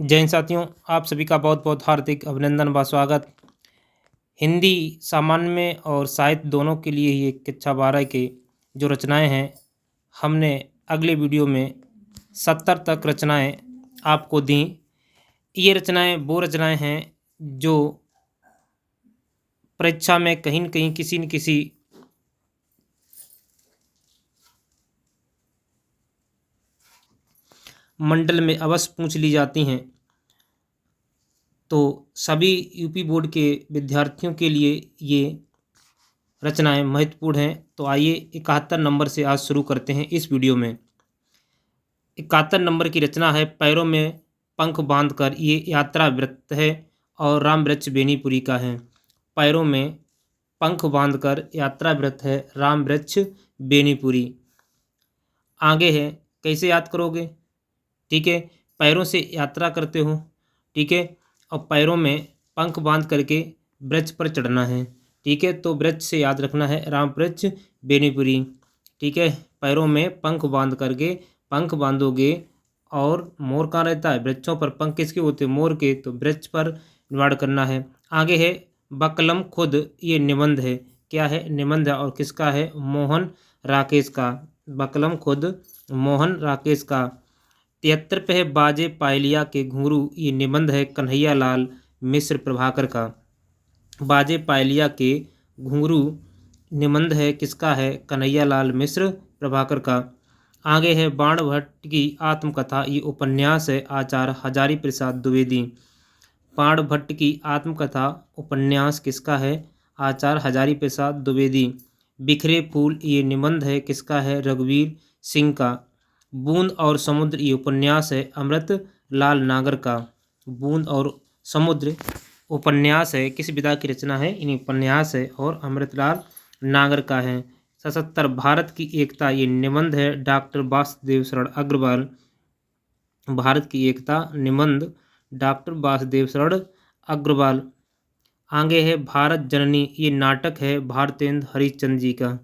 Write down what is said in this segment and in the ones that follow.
जय हिंद साथियों, आप सभी का बहुत बहुत हार्दिक अभिनंदन व स्वागत। हिंदी सामान्य में और साहित्य दोनों के लिए ही एक कक्षा 12 के जो रचनाएं हैं, हमने अगले वीडियो में 70 तक रचनाएं आपको दी। ये रचनाएं वो रचनाएं हैं जो परीक्षा में कहीं न कहीं किसी न किसी मंडल में अवश्य पूछ ली जाती हैं। तो सभी यूपी बोर्ड के विद्यार्थियों के लिए ये रचनाएं महत्वपूर्ण हैं। तो आइए 71 नंबर से आज शुरू करते हैं इस वीडियो में। 71 नंबर की रचना है पैरों में पंख बांधकर। ये यात्रा वृत्त है और राम वृक्ष बेनीपुरी का है। पैरों में पंख बांधकर यात्रा वृत्त है, राम वृक्ष बेनीपुरी। आगे है, कैसे याद करोगे? ठीक है, पैरों से यात्रा करते हो, ठीक है, और पैरों में पंख बांध करके वृक्ष पर चढ़ना है, ठीक है। तो वृक्ष से याद रखना है राम वृक्ष बेनीपुरी, ठीक है। पैरों में पंख बांध करके, पंख बांधोगे और मोर कहाँ रहता है? वृक्षों पर पंख किसके होते हैं? मोर के। तो वृक्ष पर निवाड़ करना है। आगे है बकलम खुद। ये निबंध है। क्या है? निबंध है। और किसका है? मोहन राकेश का। बकलम खुद मोहन राकेश का। 73 पे है बाजे पायलिया के घुंघरू। ये निबंध है कन्हैया लाल मिश्र प्रभाकर का। बाजे पायलिया के घुंघरू निबंध है किसका है? कन्हैया लाल मिश्र प्रभाकर का। आगे है बाण भट्ट की आत्मकथा। ये उपन्यास है आचार्य हजारी प्रसाद द्विवेदी। बाण भट्ट की आत्मकथा उपन्यास किसका है? आचार्य हजारी प्रसाद द्विवेदी। बिखरे फूल ये निबंध है किसका है? रघुवीर सिंह का। बूंद और समुद्र ये उपन्यास है अमृत लाल नागर का। बूंद और समुद्र उपन्यास है, किस विधा की रचना है? इन उपन्यास है और अमृतलाल नागर का है। 77 भारत की एकता ये निबंध है डॉक्टर वासुदेव शरण अग्रवाल। भारत की एकता निबंध डॉक्टर वासुदेव शरण अग्रवाल। आगे है भारत जननी। ये नाटक है भारतेंद्र हरिश्चंद्र जी का।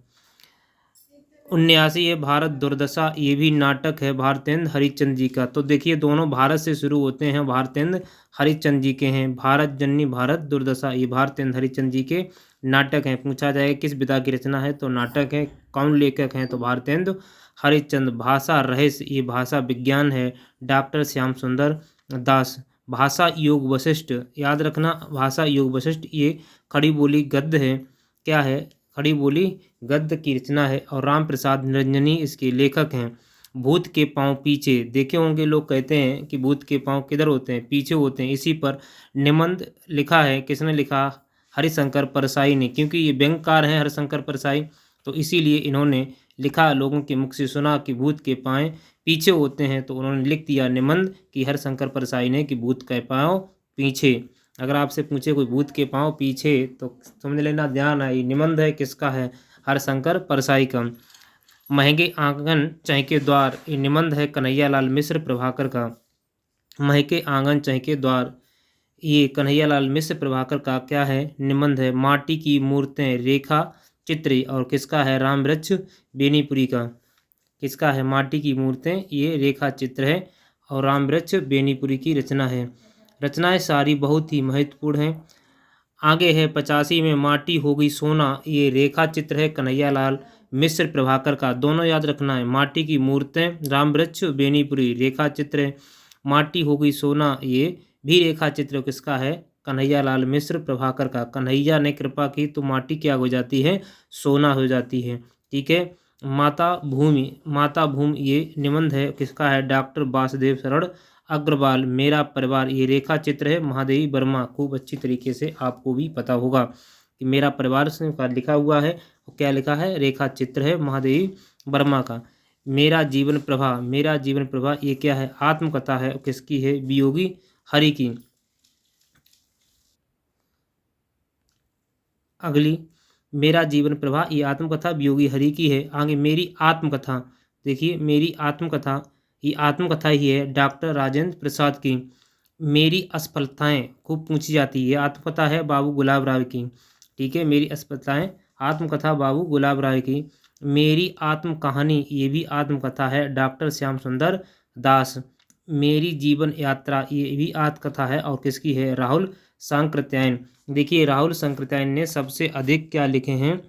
79 है भारत दुर्दशा। ये भी नाटक है भारतेंद्र हरिश्चंद्र जी का। तो देखिए दोनों भारत से शुरू होते हैं, भारतेंद्र हरिश्चंद्र जी के हैं। भारत जननी भारत दुर्दशा ये भारतेंद्र हरिश्चंद्र जी के नाटक हैं। पूछा जाएगा किस विधा की रचना है? तो नाटक है। कौन लेखक हैं? तो भारतेंद्र हरिश्चंद्र। भाषा रहस्य ये भाषा विज्ञान है डॉक्टर श्याम सुंदर दास। भाषा योग वशिष्ठ याद रखना। भाषा योग वशिष्ठ ये खड़ी बोली गद्य है। क्या है? खड़ी बोली गद्य की रचना है और राम प्रसाद निरंजनी इसके लेखक हैं। भूत के पांव पीछे। देखे होंगे लोग कहते हैं कि भूत के पांव किधर होते हैं? पीछे होते हैं। इसी पर निबंध लिखा है। किसने लिखा? हरिशंकर परसाई ने। क्योंकि ये व्यंग्यकार हैं हरिशंकर परसाई, तो इसीलिए इन्होंने लिखा, लोगों के मुख से सुना कि भूत के पाँव पीछे होते हैं, तो उन्होंने लिख दिया निबंध कि हरिशंकर परसाई ने कि भूत के पाँव पीछे। अगर आपसे पूछे कोई भूत के पाँव पीछे तो समझ लेना ध्यान है। निबंध है किसका है? हरिशंकर परसाई का। महंगे आंगन चहके द्वार ये निबंध है कन्हैया लाल मिश्र प्रभाकर का। महके आंगन चहके द्वार ये कन्हैया लाल मिश्र प्रभाकर का क्या है? निबंध है। माटी की मूर्तें रेखा चित्र और किसका है? राम वृक्ष बेनीपुरी का। किसका है? माटी की मूर्तें ये रेखा चित्र है और राम वृक्ष बेनीपुरी की रचना है। रचनाएं सारी बहुत ही महत्वपूर्ण हैं। आगे है 85 में माटी हो गई सोना। ये रेखा चित्र है कन्हैया लाल मिश्र प्रभाकर का। दोनों याद रखना है। माटी की मूर्तें राम वृक्ष बेनीपुरी रेखा चित्र है। माटी हो गई सोना ये भी रेखा चित्र किसका है? कन्हैया लाल मिश्र प्रभाकर का। कन्हैया ने कृपा की तो माटी क्या हो जाती है? सोना हो जाती है, ठीक है। माता भूमि। माता भूमि ये निबंध है किसका है? डॉक्टर वासुदेव शरण अग्रवाल। मेरा परिवार ये रेखा चित्र है महादेवी वर्मा। खूब अच्छी तरीके से आपको भी पता होगा कि मेरा परिवार से लिखा हुआ है। क्या लिखा है? रेखा चित्र है महादेवी वर्मा का। मेरा जीवन प्रभा। मेरा जीवन प्रभा ये क्या है? आत्मकथा है। किसकी है? वियोगी हरि की। अगली मेरा जीवन प्रभा ये आत्मकथा वियोगी हरि की है। आगे मेरी आत्मकथा। देखिए मेरी आत्मकथा ये आत्मकथा ही है डॉक्टर राजेंद्र प्रसाद की। मेरी असफलताएं खूब पूछी जाती है। आत्मकथा है बाबू गुलाब राय की, ठीक है। मेरी असफलताएं आत्मकथा बाबू गुलाब राय की। मेरी आत्म कहानी ये भी आत्मकथा है डॉक्टर श्याम सुंदर दास। मेरी जीवन यात्रा ये भी आत्मकथा है और किसकी है? राहुल सांकृत्यायन। देखिए राहुल सांकृत्यायन ने सबसे अधिक क्या लिखे हैं?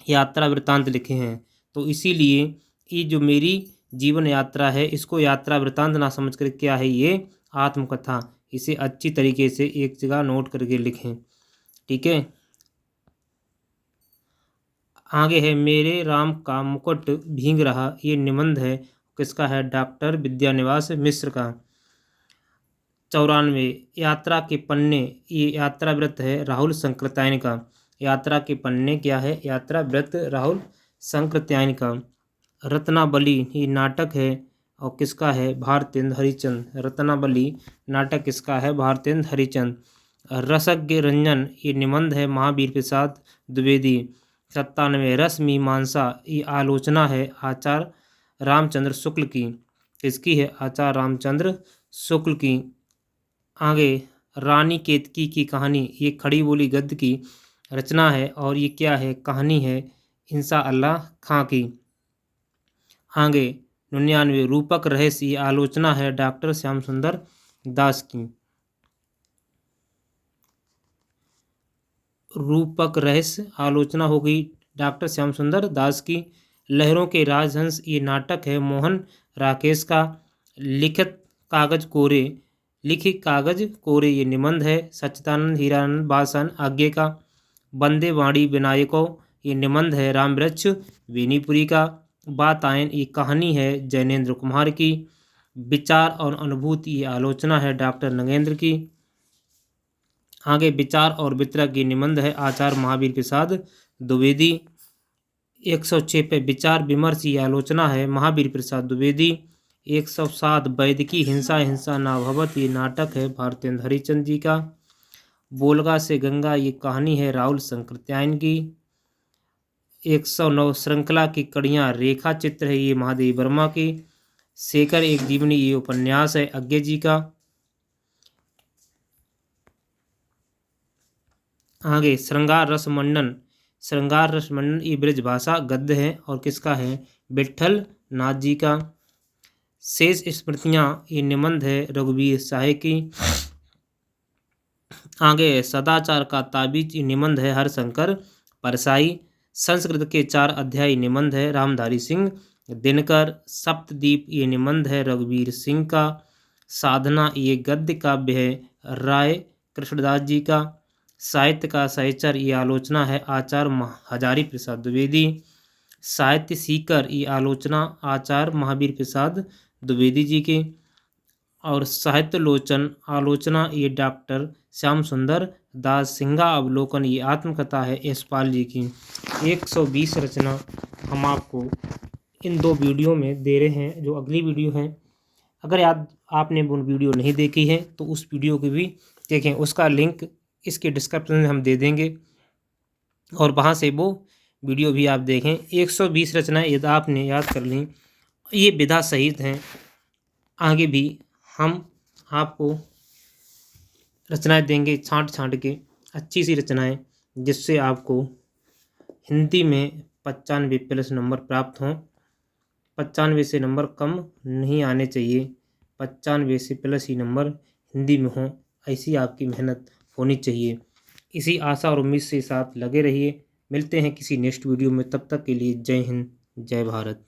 यात्रा वृत्तांत लिखे हैं। तो इसीलिए ये जो मेरी जीवन यात्रा है इसको यात्रा वृत्तांत ना समझ कर क्या है ये? आत्मकथा। इसे अच्छी तरीके से एक जगह नोट करके लिखें। ठीक है। आगे है मेरे राम का मुकुट भींग रहा, ये निबंध है किसका है? डॉक्टर विद्यानिवास मिश्र का। 94 यात्रा के पन्ने, ये यात्रा व्रत है राहुल सांकृत्यायन का। यात्रा के पन्ने क्या है? यात्रा व्रत राहुल सांकृत्यायन का। रत्नावली ये नाटक है और किसका है? भारतेंद्र हरिश्चंद्र। रत्नावली नाटक किसका है? भारतेंद्र हरिश्चंद्र। रसज्ञ रंजन ये निबंध है महावीर प्रसाद द्विवेदी। 97 रस मीमांसा ये आलोचना है आचार्य रामचंद्र शुक्ल की। किसकी है? आचार्य रामचंद्र शुक्ल की। आगे रानी केतकी की कहानी, ये खड़ी बोली गद्य की रचना है और ये क्या है? कहानी है इंसा अल्लाह खां की। आगे 99 रूपक रहस्य, ये आलोचना है डॉक्टर श्याम सुंदर दास की। रूपक रहस्य आलोचना हो गई डॉक्टर श्याम सुंदर दास की। लहरों के राजहंस ये नाटक है मोहन राकेश का। लिखित कागज कोरे ये निबंध है सच्चिदानंद हीरानंद बासन आज्ञे का। बंदे वाणी विनायको ये निबंध है रामवृक्ष बेनीपुरी का। बातायन ये कहानी है जैनेन्द्र कुमार की। विचार और अनुभूति ये आलोचना है डॉक्टर नगेंद्र की। आगे विचार और वितरक ये निबंध है आचार्य महावीर प्रसाद द्विवेदी। 106 पे विचार विमर्श ये आलोचना है महावीर प्रसाद द्विवेदी। 107 वैदिकी हिंसा हिंसा ना भवत ये नाटक है भारतेंद्र हरिश्चंद्र जी का। बोलगा से गंगा ये कहानी है राहुल सांकृत्यायन की। 109 श्रृंखला की कड़ियाँ रेखा चित्र है ये महादेव वर्मा की। शेखर एक जीवनी ये उपन्यास है अज्ञे जी का। आगे श्रृंगार रस मंडन ये ब्रजभाषा गद्य है और किसका है? विट्ठल नाथ जी का। शेष स्मृतियाँ ये निबंध है रघुवीर साहे की। आगे सदाचार का ताबीज ये निबंध है हरशंकर परसाई। संस्कृत के 4 अध्याय निबंध है रामधारी सिंह दिनकर। सप्तद्वीप ये निबंध है रघुवीर सिंह का। साधना ये गद्य काव्य है राय कृष्णदास जी का। साहित्य का सहचर ये आलोचना है आचार्य हजारी प्रसाद द्विवेदी। साहित्य सीकर ये आलोचना आचार्य महावीर प्रसाद द्विवेदी जी की। और साहित्य लोचन आलोचना ये डॉक्टर श्याम सुंदर दास। सिंगा अवलोकन ये आत्मकथा है यशपाल जी की। 120 रचना हम आपको इन 2 वीडियो में दे रहे हैं। जो अगली वीडियो है अगर आपने वो वीडियो नहीं देखी है तो उस वीडियो को भी देखें, उसका लिंक इसके डिस्क्रिप्शन में हम दे देंगे और वहाँ से वो वीडियो भी आप देखें। 120 रचनाएं यदि आपने याद कर ली, ये विधा सहित हैं। आगे भी हम आपको रचनाएं देंगे छांट के, अच्छी सी रचनाएं, जिससे आपको हिंदी में 95+ नंबर प्राप्त हों। 95 से नंबर कम नहीं आने चाहिए, 95 से प्लस ही नंबर हिंदी में हों, ऐसी आपकी मेहनत होनी चाहिए। इसी आशा और उम्मीद से साथ लगे रहिए। मिलते हैं किसी नेक्स्ट वीडियो में, तब तक के लिए जय हिंद जय भारत।